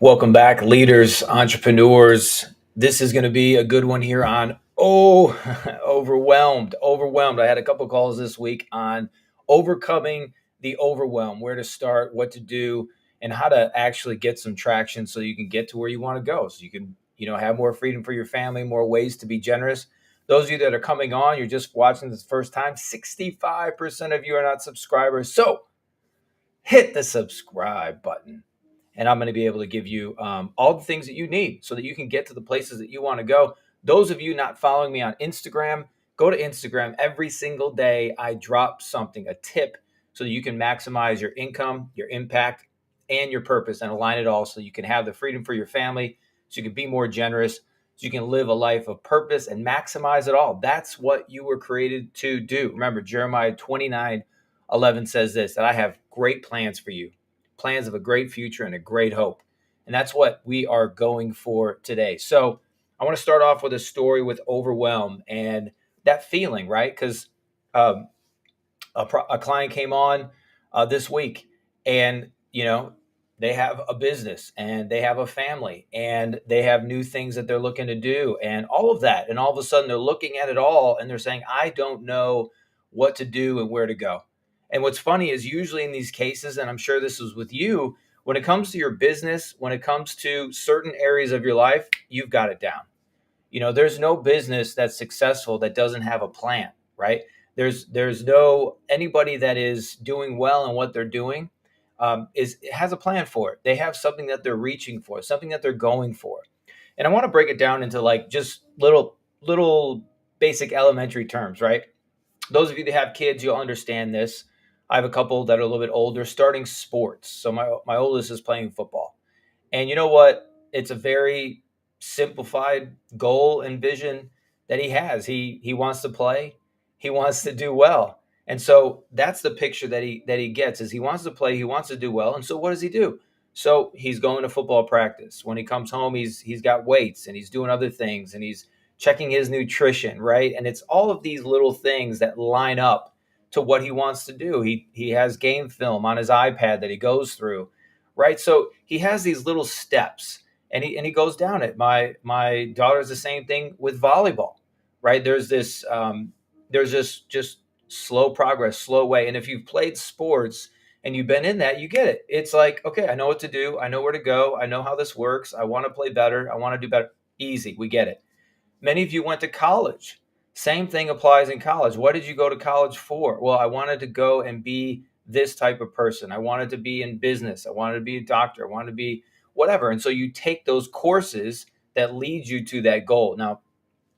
Welcome back, leaders, entrepreneurs. This is going to be a good one here on overwhelmed. Overwhelmed. I had a couple calls this week on overcoming the overwhelm, where to start, what to do, and how to actually get some traction so you can get to where you want to go. So you can, have more freedom for your family, more ways to be generous. Those of you that are coming on, you're just watching this first time, 65% of you are not subscribers. So hit the subscribe button and I'm going to be able to give you all the things that you need so that you can get to the places that you want to go. Those of you not following me on Instagram, go to Instagram. Every single day, I drop something, a tip, so that you can maximize your income, your impact, and your purpose and align it all so you can have the freedom for your family, so you can be more generous, so you can live a life of purpose and maximize it all. That's what you were created to do. Remember, Jeremiah 29:11 says this, that I have great plans for you, plans of a great future and a great hope. And that's what we are going for today. So I want to start off with a story with overwhelm and that feeling, right? Because um, a client came on this week and, they have a business and they have a family and they have new things that they're looking to do and all of that. And all of a sudden they're looking at it all and they're saying, I don't know what to do and where to go. And what's funny is usually in these cases, and I'm sure this was with you, when it comes to your business, when it comes to certain areas of your life, you've got it down. There's no business that's successful that doesn't have a plan, right? There's no anybody that is doing well in what they're doing is has a plan for it. They have something that they're reaching for, something that they're going for. And I want to break it down into like just little basic elementary terms, right? Those of you that have kids, you'll understand this. I have a couple that are a little bit older starting sports. So my oldest is playing football. And you know what? It's a very simplified goal and vision that he has. He wants to play. He wants to do well. And so that's the picture that he gets is he wants to play, he wants to do well. And so what does he do? So he's going to football practice. When he comes home, he's got weights and he's doing other things and he's checking his nutrition, right? And it's all of these little things that line up to what he wants to do. He has game film on his iPad that he goes through, right? So he has these little steps and he goes down it. My daughter's the same thing with volleyball, right? There's this just slow progress, slow way. And if you've played sports and you've been in that, you get it. It's like, okay, I know what to do. I know where to go. I know how this works. I want to play better. I want to do better. Easy. We get it. Many of you went to college. Same thing applies in college. What did you go to college for? Well, I wanted to go and be this type of person. I wanted to be in business. I wanted to be a doctor. I wanted to be whatever. And so you take those courses that lead you to that goal. Now,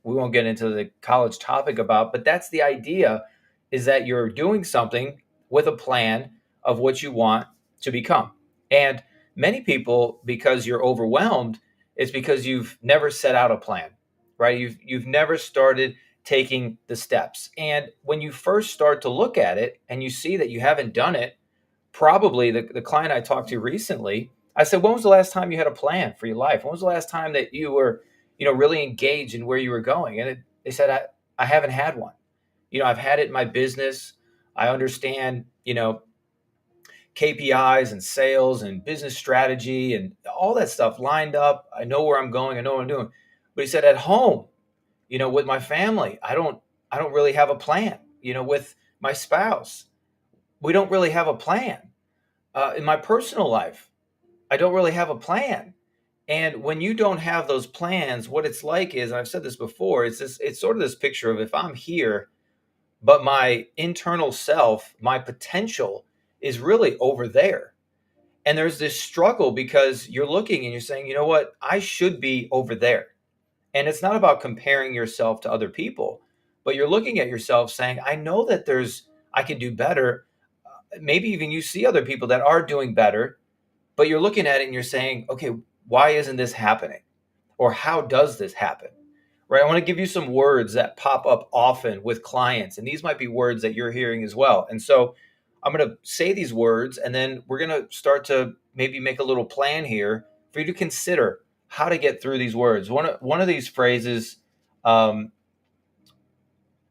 we won't get into the college topic but that's the idea is that you're doing something with a plan of what you want to become. And many people, because you're overwhelmed, it's because you've never set out a plan, right? You've never started taking the steps. And when you first start to look at it and you see that you haven't done it, probably the client I talked to recently, I said, when was the last time you had a plan for your life? When was the last time that you were, really engaged in where you were going? And they said, I haven't had one. I've had it in my business. I understand, KPIs and sales and business strategy and all that stuff lined up. I know where I'm going. I know what I'm doing. But he said at home, with my family, I don't really have a plan. With my spouse, we don't really have a plan. In my personal life, I don't really have a plan. And when you don't have those plans, what it's like is, and I've said this before, it's sort of this picture of if I'm here, but my internal self, my potential is really over there. And there's this struggle because you're looking and you're saying, you know what, I should be over there. And it's not about comparing yourself to other people, but you're looking at yourself saying, I know that I can do better. Maybe even you see other people that are doing better, but you're looking at it and you're saying, okay, why isn't this happening? Or how does this happen? Right? I want to give you some words that pop up often with clients, and these might be words that you're hearing as well. And so I'm going to say these words, and then we're going to start to maybe make a little plan here for you to consider how to get through these words. One of these phrases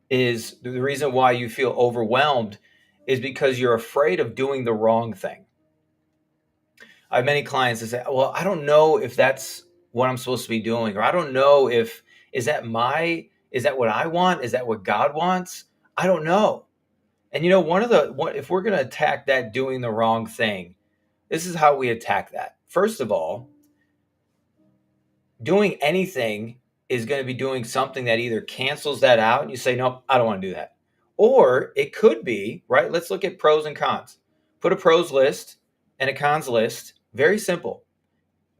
is the reason why you feel overwhelmed is because you're afraid of doing the wrong thing. I have many clients that say, well, I don't know if that's what I'm supposed to be doing, or I don't know if, is that what I want? Is that what God wants? I don't know. And if we're going to attack that doing the wrong thing, this is how we attack that. First of all, doing anything is going to be doing something that either cancels that out and you say, nope, I don't want to do that. Or it could be, right? Let's look at pros and cons. Put a pros list and a cons list. Very simple.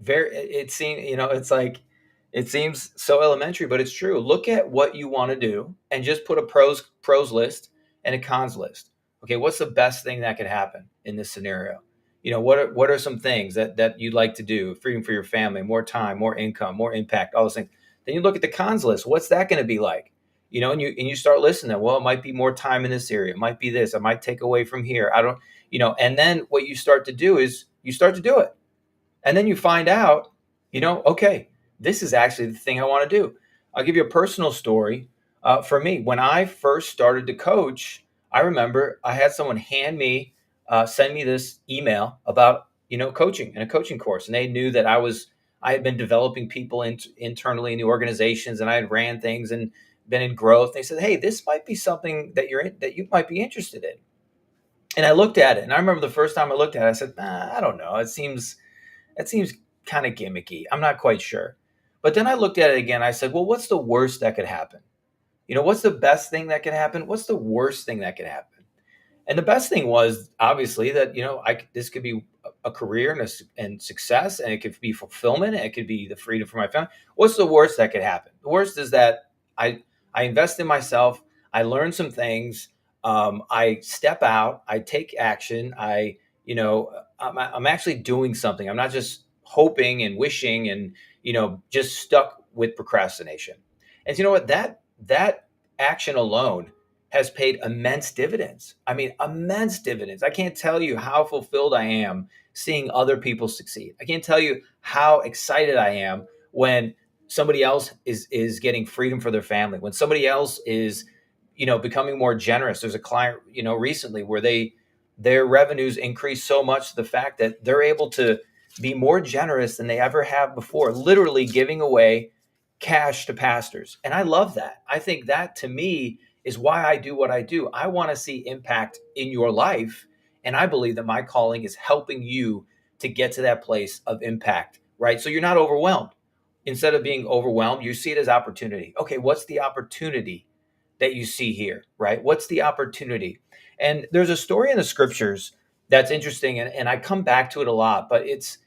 It seems, it's like, it seems so elementary, but it's true. Look at what you want to do and just put a pros list and a cons list. Okay, what's the best thing that could happen in this scenario? What are some things that you'd like to do? Freedom for your family, more time, more income, more impact, all those things. Then you look at the cons list. What's that going to be like? And you start listening. Well, it might be more time in this area. It might be this. I might take away from here. I don't, and then what you start to do is you start to do it. And then you find out, okay, this is actually the thing I want to do. I'll give you a personal story. For me, when I first started to coach, I remember I had someone send me this email about, coaching and a coaching course. And they knew that I had been developing people internally in the organizations, and I had ran things and been in growth. They said, hey, this might be something that that you might be interested in. And I looked at it, and I remember the first time I looked at it, I said, I don't know. That seems kind of gimmicky. I'm not quite sure. But then I looked at it again. I said, well, what's the worst that could happen? What's the best thing that could happen? What's the worst thing that could happen? And the best thing was obviously that, this could be a career and success, and it could be fulfillment, and it could be the freedom for my family. What's the worst that could happen? The worst is that I invest in myself. I learn some things. I step out. I take action. I'm actually doing something. I'm not just hoping and wishing and, just stuck with procrastination. And you know what? That action alone has paid immense dividends. I mean, immense dividends. I can't tell you how fulfilled I am seeing other people succeed. I can't tell you how excited I am when somebody else is getting freedom for their family, when somebody else is, becoming more generous. There's a client, recently where their revenues increased so much to the fact that they're able to be more generous than they ever have before, literally giving away cash to pastors. And I love that. I think that, to me, is why I do what I do. I want to see impact in your life. And I believe that my calling is helping you to get to that place of impact, right? So you're not overwhelmed. Instead of being overwhelmed, you see it as opportunity. Okay, what's the opportunity that you see here, right? What's the opportunity? And there's a story in the scriptures that's interesting, and I come back to it a lot, but it's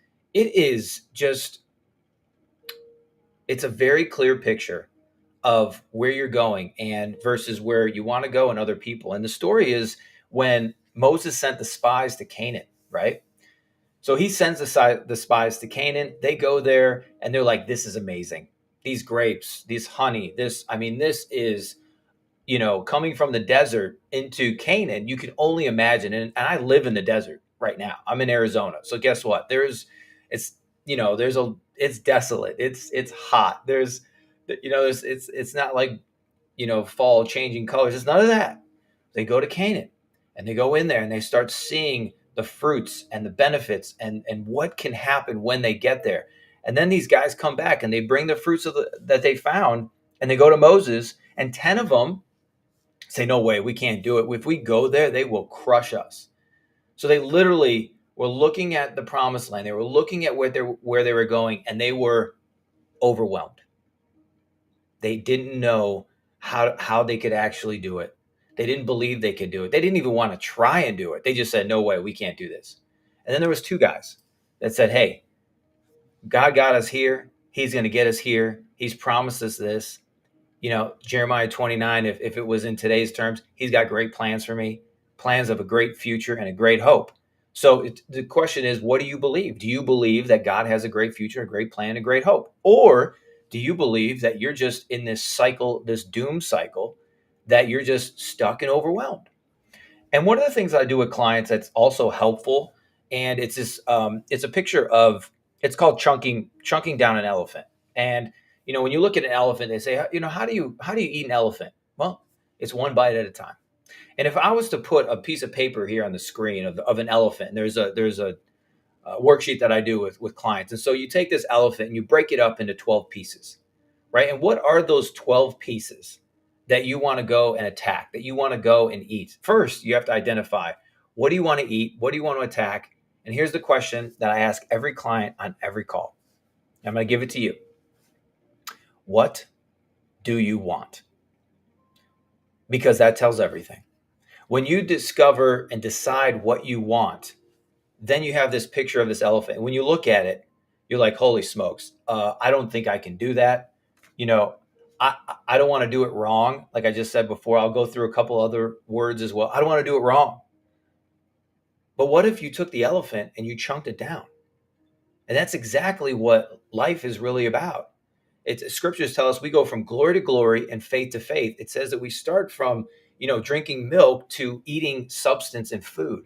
a very clear picture of where you're going and versus where you want to go and other people. And the story is when Moses sent the spies to Canaan, right? So he sends the spies to Canaan. They go there and they're like, this is amazing. These grapes, this honey, this is, coming from the desert into Canaan. You can only imagine. And I live in the desert right now. I'm in Arizona. So guess what? It's, it's desolate. It's hot. It's not like, fall changing colors. It's none of that. They go to Canaan and they go in there and they start seeing the fruits and the benefits and what can happen when they get there. And then these guys come back and they bring the fruits that they found, and they go to Moses, and 10 of them say, no way, we can't do it. If we go there, they will crush us. So they literally were looking at the promised land. They were looking at where they were going, and they were overwhelmed. They didn't know how they could actually do it. They didn't believe they could do it. They didn't even want to try and do it. They just said, no way, we can't do this. And then there was two guys that said, hey, God got us here. He's going to get us here. He's promised us this. Jeremiah 29, if it was in today's terms, he's got great plans for me, plans of a great future and a great hope. So the question is, what do you believe? Do you believe that God has a great future, a great plan, a great hope? Or do you believe that you're just in this cycle, this doom cycle, that you're just stuck and overwhelmed? And one of the things I do with clients that's also helpful, and it's a picture of, it's called chunking down an elephant. And when you look at an elephant, they say, how do you eat an elephant? Well, it's one bite at a time. And if I was to put a piece of paper here on the screen of an elephant, there's a worksheet that I do with clients. And so you take this elephant and you break it up into 12 pieces, right? And what are those 12 pieces that you want to go and attack, that you want to go and eat? First, you have to identify, what do you want to eat? What do you want to attack? And here's the question that I ask every client on every call. I'm going to give it to you. What do you want? Because that tells everything. When you discover and decide what you want, then you have this picture of this elephant. When you look at it, you're like, holy smokes, I don't think I can do that. You know, I don't want to do it wrong. Like I just said before, I'll go through a couple other words as well. I don't want to do it wrong. But what if you took the elephant and you chunked it down? And that's exactly what life is really about. It's scriptures tell us we go from glory to glory and faith to faith. It says that we start from, drinking milk to eating substance and food.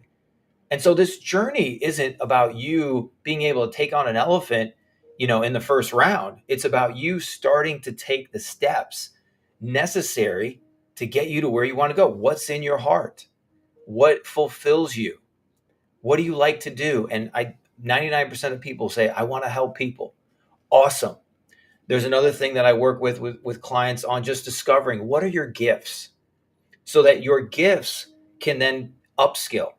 And so this journey isn't about you being able to take on an elephant, in the first round. It's about you starting to take the steps necessary to get you to where you want to go. What's in your heart? What fulfills you? What do you like to do? And 99% of people say, I want to help people. Awesome. There's another thing that I work with clients on, just discovering what are your gifts so that your gifts can then upskill.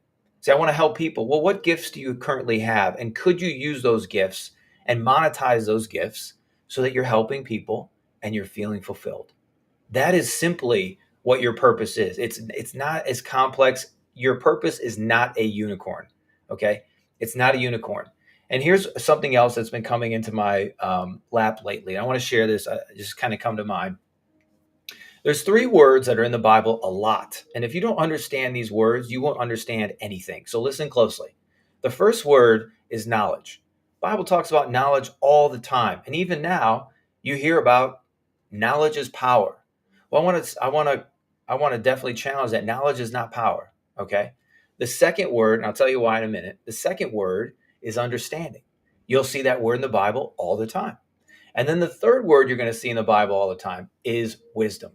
Say, I want to help people. Well, what gifts do you currently have? And could you use those gifts and monetize those gifts so that you're helping people and you're feeling fulfilled? That is simply what your purpose is. It's not as complex. Your purpose is not a unicorn. Okay. It's not a unicorn. And here's something else that's been coming into my lap lately. I want to share this. Just kind of come to mind. There's three words that are in the Bible a lot. And if you don't understand these words, you won't understand anything. So listen closely. The first word is knowledge. The Bible talks about knowledge all the time. And even now, you hear about knowledge is power. Well, I want to definitely challenge that. Knowledge is not power. Okay. The second word, and I'll tell you why in a minute. The second word is understanding. You'll see that word in the Bible all the time. And then the third word you're going to see in the Bible all the time is wisdom.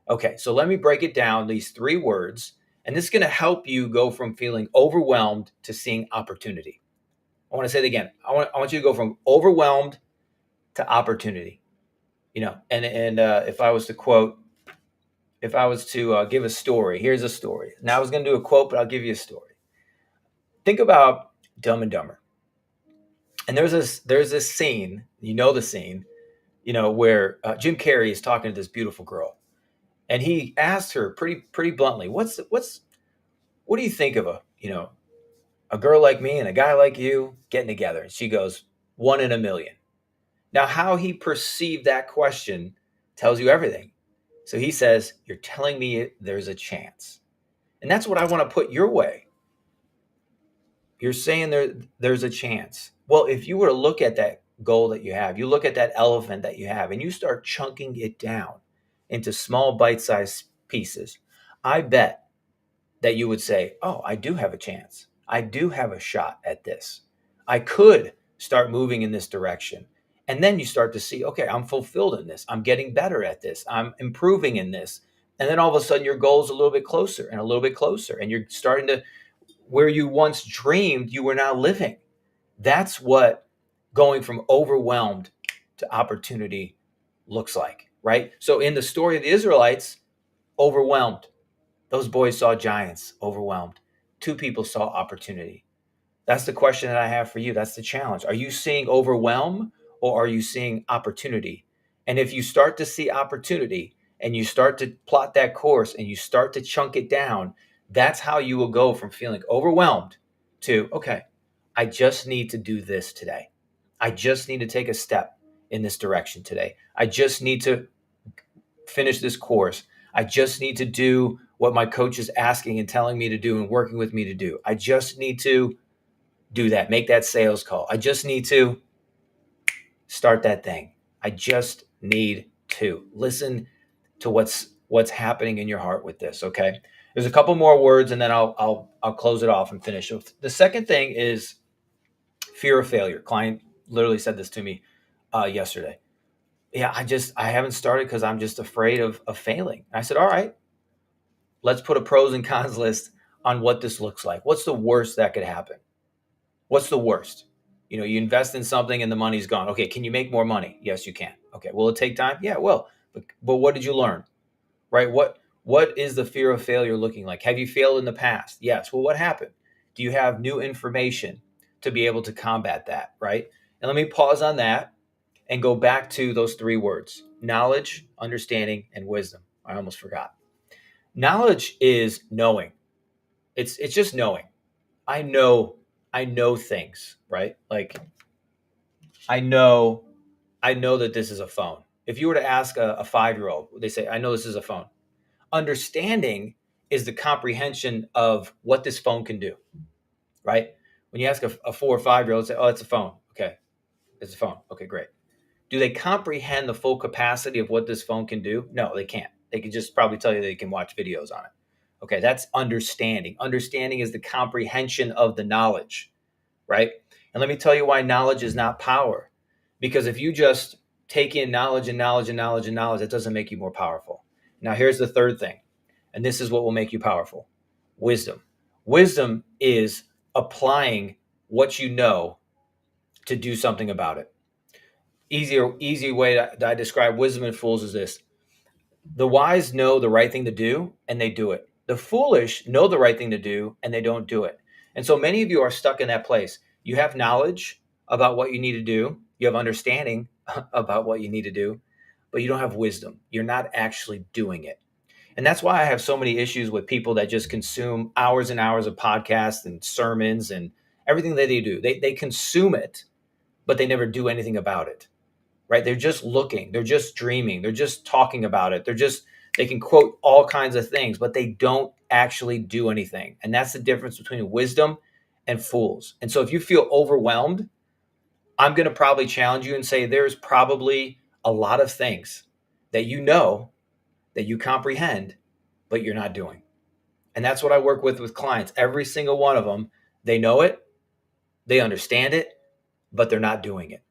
Okay, so let me break it down, these three words, and this is going to help you go from feeling overwhelmed to seeing opportunity. I want to say it again. I want you to go from overwhelmed to opportunity. And if I was to give a story, here's a story. Now I was going to do a quote, but I'll give you a story. Think about Dumb and Dumber. And there's this scene, the scene, where Jim Carrey is talking to this beautiful girl. And he asked her pretty bluntly, what do you think of a girl like me and a guy like you getting together? And she goes, one in a million. Now, how he perceived that question tells you everything. So he says, you're telling me there's a chance. And that's what I want to put your way. You're saying there's a chance. Well, if you were to look at that goal that you have, you look at that elephant that you have, and you start chunking it down into small bite-sized pieces, I bet that you would say, oh, I do have a chance. I do have a shot at this. I could start moving in this direction. And then you start to see, okay, I'm fulfilled in this. I'm getting better at this. I'm improving in this. And then all of a sudden your goal is a little bit closer and a little bit closer. And you're starting to, where you once dreamed, you were now living. That's what going from overwhelmed to opportunity looks like, right? So in the story of the Israelites, overwhelmed. Those boys saw giants, overwhelmed. Two people saw opportunity. That's the question that I have for you. That's the challenge. Are you seeing overwhelm or are you seeing opportunity? And if you start to see opportunity and you start to plot that course and you start to chunk it down, that's how you will go from feeling overwhelmed to, okay, I just need to do this today. I just need to take a step in this direction today. I just need to finish this course. I just need to do what my coach is asking and telling me to do and working with me to do. I just need to do that, make that sales call. I just need to start that thing. I just need to listen to what's happening in your heart with this. Okay. There's a couple more words and then I'll close it off and finish. The second thing is fear of failure. Client literally said this to me yesterday. Yeah, I haven't started because I'm just afraid of failing. I said, all right, let's put a pros and cons list on what this looks like. What's the worst that could happen? What's the worst? You invest in something and the money's gone. Okay, can you make more money? Yes, you can. Okay, will it take time? Yeah, it will. But what did you learn? Right? What is the fear of failure looking like? Have you failed in the past? Yes. Well, what happened? Do you have new information to be able to combat that? Right? And let me pause on that and go back to those three words: knowledge, understanding, and wisdom. I almost forgot. Knowledge is knowing. It's just knowing. I know things, right? Like I know I know that this is a phone. If you were to ask a 5-year-old, they say, I know this is a phone. Understanding is the comprehension of what this phone can do, right? When you ask a 4 or 5-year-old, say, oh, it's a phone. Okay, it's a phone. Okay, great. Do they comprehend the full capacity of what this phone can do? No, they can't. They can just probably tell you they can watch videos on it. Okay, that's understanding. Understanding is the comprehension of the knowledge, right? And let me tell you why knowledge is not power. Because if you just take in knowledge and knowledge and knowledge and knowledge, it doesn't make you more powerful. Now, here's the third thing, and this is what will make you powerful: wisdom. Wisdom is applying what you know to do something about it. Easy way that I describe wisdom and fools is this: the wise know the right thing to do and they do it. The foolish know the right thing to do and they don't do it. And so many of you are stuck in that place. You have knowledge about what you need to do, you have understanding about what you need to do, but you don't have wisdom. You're not actually doing it. And that's why I have so many issues with people that just consume hours and hours of podcasts and sermons and everything that they do. They consume it, but they never do anything about it, right? They're just looking, they're just dreaming, they're just talking about it. They can quote all kinds of things, but they don't actually do anything. And that's the difference between wisdom and fools. And so if you feel overwhelmed, I'm going to probably challenge you and say there's probably a lot of things that you know, that you comprehend, but you're not doing. And that's what I work with clients. Every single one of them, they know it, they understand it, but they're not doing it.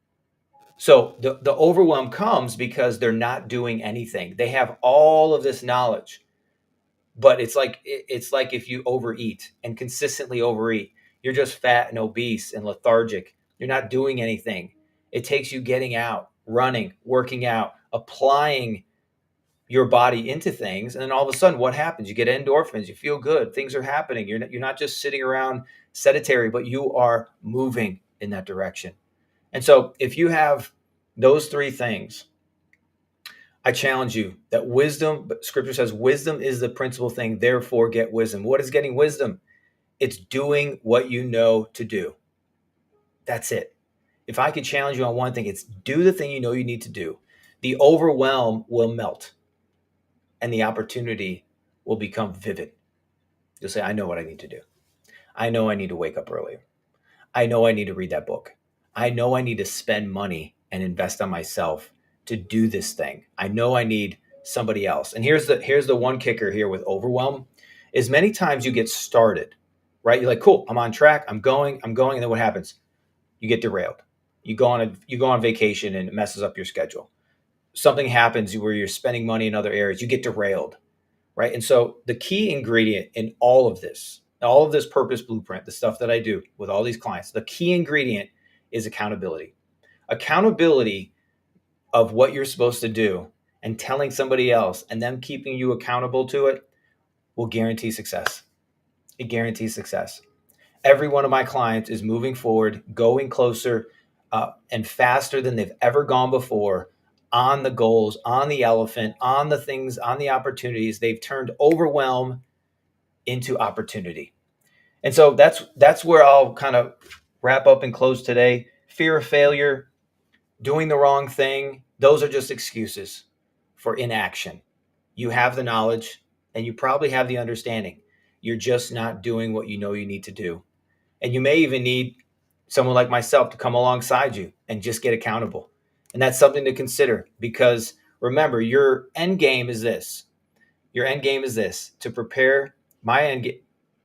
So the overwhelm comes because they're not doing anything. They have all of this knowledge, but it's like if you overeat and consistently overeat, you're just fat and obese and lethargic. You're not doing anything. It takes you getting out, running, working out, applying your body into things, and then all of a sudden, what happens? You get endorphins. You feel good. Things are happening. You're not just sitting around sedentary, but you are moving in that direction. And so if you have those three things, I challenge you that wisdom, scripture says wisdom is the principal thing, therefore get wisdom. What is getting wisdom? It's doing what you know to do. That's it. If I could challenge you on one thing, it's do the thing you know you need to do. The overwhelm will melt and the opportunity will become vivid. You'll say, I know what I need to do. I know I need to wake up earlier. I know I need to read that book. I know I need to spend money and invest on myself to do this thing. I know I need somebody else. And here's the one kicker here with overwhelm is many times you get started, right? You're like, cool, I'm on track, I'm going, and then what happens? You get derailed. You go on vacation and it messes up your schedule. Something happens where you're spending money in other areas, you get derailed, right? And so the key ingredient in all of this purpose blueprint, the stuff that I do with all these clients, the key ingredient is accountability. Accountability of what you're supposed to do and telling somebody else and them keeping you accountable to it will guarantee success. It guarantees success. Every one of my clients is moving forward, going closer and faster than they've ever gone before on the goals, on the elephant, on the things, on the opportunities. They've turned overwhelm into opportunity. And so that's where I'll kind of wrap up and close today. Fear of failure, doing the wrong thing, those are just excuses for inaction. You have the knowledge and you probably have the understanding. You're just not doing what you know you need to do. And you may even need someone like myself to come alongside you and just get accountable. And that's something to consider because remember, your end game is this. Your end game is this: to prepare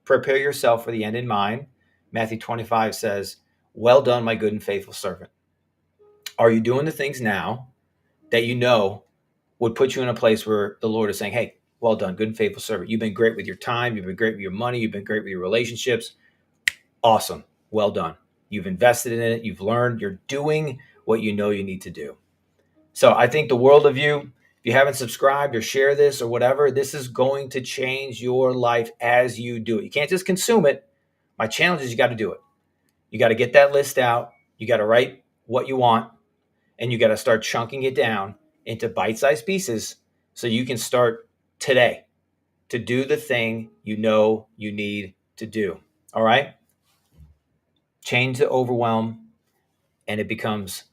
yourself for the end in mind. Matthew 25 says, well done, my good and faithful servant. Are you doing the things now that you know would put you in a place where the Lord is saying, hey, well done, good and faithful servant. You've been great with your time. You've been great with your money. You've been great with your relationships. Awesome. Well done. You've invested in it. You've learned. You're doing what you know you need to do. So I think the world of you. If you haven't subscribed or share this or whatever, this is going to change your life as you do it. You can't just consume it. My challenge is you got to do it. You got to get that list out. You got to write what you want, and you got to start chunking it down into bite-sized pieces so you can start today to do the thing you know you need to do. All right? Change the overwhelm, and it becomes